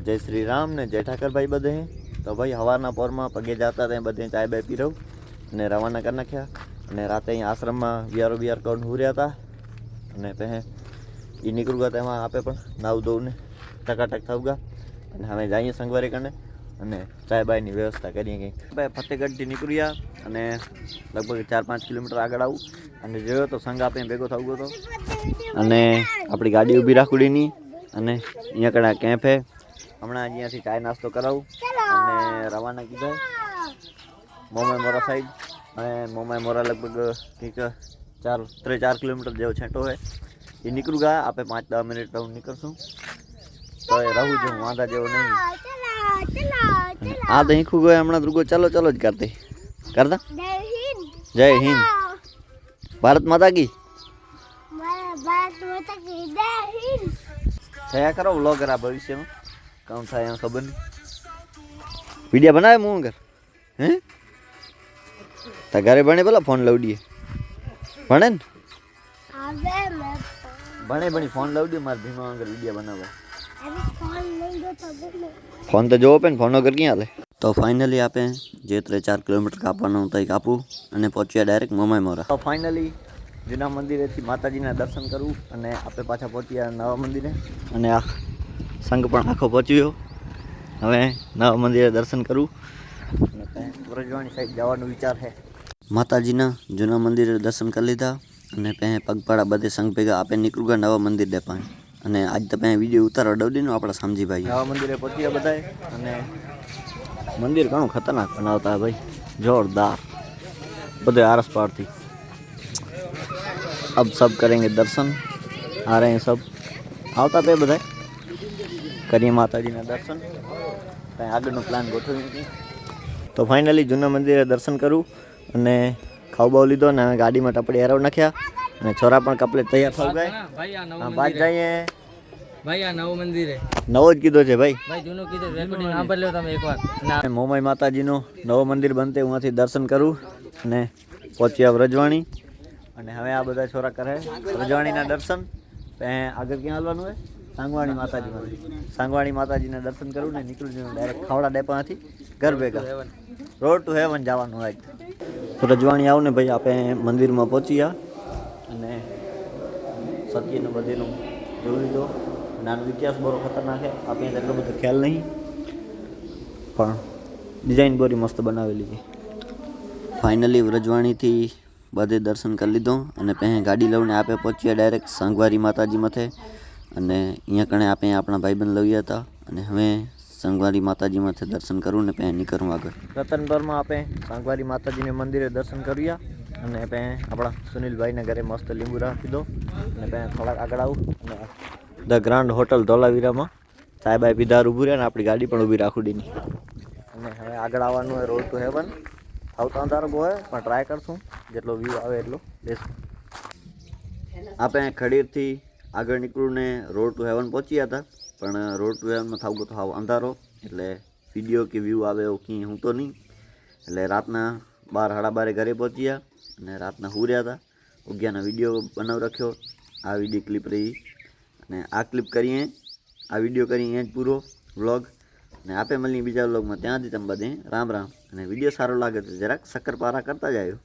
जय श्री राम ने जय ठाकर भाई बधे। तो भाई हवाना पोर में पगे जाता था बधे चाय बाय पी रहो ने रवाना कर नाख्या ने राते अहीं आश्रम में वियारो वियार कौन हुर्या था ने पे ई निकल गया तेमा आपे पण नाव धोव ने टकाटक थावगा अने हवे जाईए संगवारी कने अने चाय बायनी व्यवस्था करीए कंईक। भाई फतेहगढ़ निकळ्या अने लगभग 4-5 किलोमीटर आगळ आવું अने जोयो तो संग आपे भेगो थावगो तो अने आपणी गाड़ी ऊभी राखुडीनी अने अहींया कने केम्प है। हमणां अहींयाथी चाय नास्तो करावुं अने रवाना कीधा मोमाय मोरा साइड अने मोमाय मोरा लगभग कंईक 4 किलोमीटर जेवो छेटो है। ये निकलूंगा आपे 5-10 मिनिट राउंड निकलशुं तो रहूं जो वांधा जेवो नहीं। आ तो हीखू गयो हमणां रुगो चलो चलो ज करता जय हिंद भारत माता की थया करो व्लॉगर आ भविष्य में कौन था यहाँ खबर नहीं वीडियो बनावे मुँह कर हैं ता घरे बने बोला फोन लवड़िए बने बने बनी फोन लवड़िए मार भीमा अंगर वीडियो बनावा फोन तो जो पे फोन वगर क्या हाले। तो फाइनली आपे जे 3-4 किलोमीटर कापवानो तो कापू अने पहुंच्या डायरेक्ट मोमाय मोरा। तो फाइनली जूना मंदिरेथी माताजीना दर्शन करूँ अने आपे पाछा पहुंच्या नवा मंदिरे अने आ संग पण आखो पहुंच्यो। हवे नवा मंदिरे दर्शन करूँ अने व्रजवाणी साइड जवानो विचार है। माताजीना जूना मंदिरे दर्शन कर लीधा अने पे पगपाड़ा बधे संग भेगा आपे निकल गया नवा मंदिर डेपा अने आज तो पे विडियो उतारो डवडीनो आपड़ा समझी भाई नवा मंदिरे पहुंच्या बधाए अने मंदिर घणो खतरनाक बनावता है भाई जोरदार बधे आरस पार थी। अब सब करेंगे दर्शन आ रहे हैं सब आवता पे बधाए करिए माताजी ना दर्शन कहीं आगळनो प्लान गोठवी। तो फाइनली जूना मंदिरे दर्शन करूँ अने खाव बाव लीधो ने गाड़ी में टपड़ी हेराव नाख्या अने छोरा पण कपले तैयार थई गए बात जाइए भाई आ नवो मंदिर है नवो ज कीधो छे भाई जूनो कीधो रेकॉर्डिंग सांभळ लो तमे एक बार मोमाय माताजीनो नवो मंदिर बनते हुआथी दर्शन करूँ अने पहुंच्या व्रजवाणी अने हवे आ बधा छोरा करे व्रजवाणीना दर्शन आगळ क्यां हालवानुं है सांगवाणी माताजीना दर्शन करूँ ने निकळी जऊं डायरेक्ट खावड़ा डेपाथी घर भेगा रोड टू हेवन जवानुं आज। व्रजवाणी आव ने भाई आपे मंदिर में पहुंची गया अने सत्यनो बधेनो जोई लीधो नानो इतिहास बड़ो खतरनाक है आप एटलो बधो ख्याल नहीं पण डिजाइन बड़ी मस्त बनावेली है। फाइनली व्रजवाणी थी बधे दर्शन कर लीधो अने पे गाड़ी लईने आपे पहुंच्या डायरेक्ट संगवारी माताजी मथे अने अहींया कणे आपे आपणा भाईबंध लव्या था अने हवे संगवारी माताजी मथे दर्शन करूँ ने पे निकळूं आगळ। रतनपुर में आपे संगवारी माताजी ने मंदिरे दर्शन कर्या अने पे आपणा सुनील भाई ने घरे मस्त લીંબુ રાખી દો અને पे થોડા આગળ આવું અને द ग्रांड होटल धोलावीरा में चाय बाय पीधा ऊभું રહે ને આપણી ગાડી પણ ઊભી રાખુડીની અને હવે આગળ આવવાનું है रोड टू हेवन આવતા અંધારો બહુ है પણ ટ્રાય કરશું જેટલો વ્યૂ આવે એટલો લેશું। આપણે ખડીરથી આગળ નીકળું रोड टू हेवन पहुंची था पण रोड टू हेवन में थावगो तो हाव अंधारो એટલે વિડીયો કે વ્યૂ આવે એવું કંઈ હું તો નહીં એટલે રાતના 12-12 ઘરે પહોંચ્યા અને રાતના હુર્યા હતા ઉગ્યાનો વિડીયો બનાવી રાખ્યો આ વિડીયો ક્લિપ રહી ने आ क्लिप करिए आ वीडियो करिए पूरो व्लॉग ने आपे मळीए बीजा व्लॉग में त्यां थी तमे बधे राम राम। अने विडियो सारो लागे तो जराक सक्कर पारा करता जायो।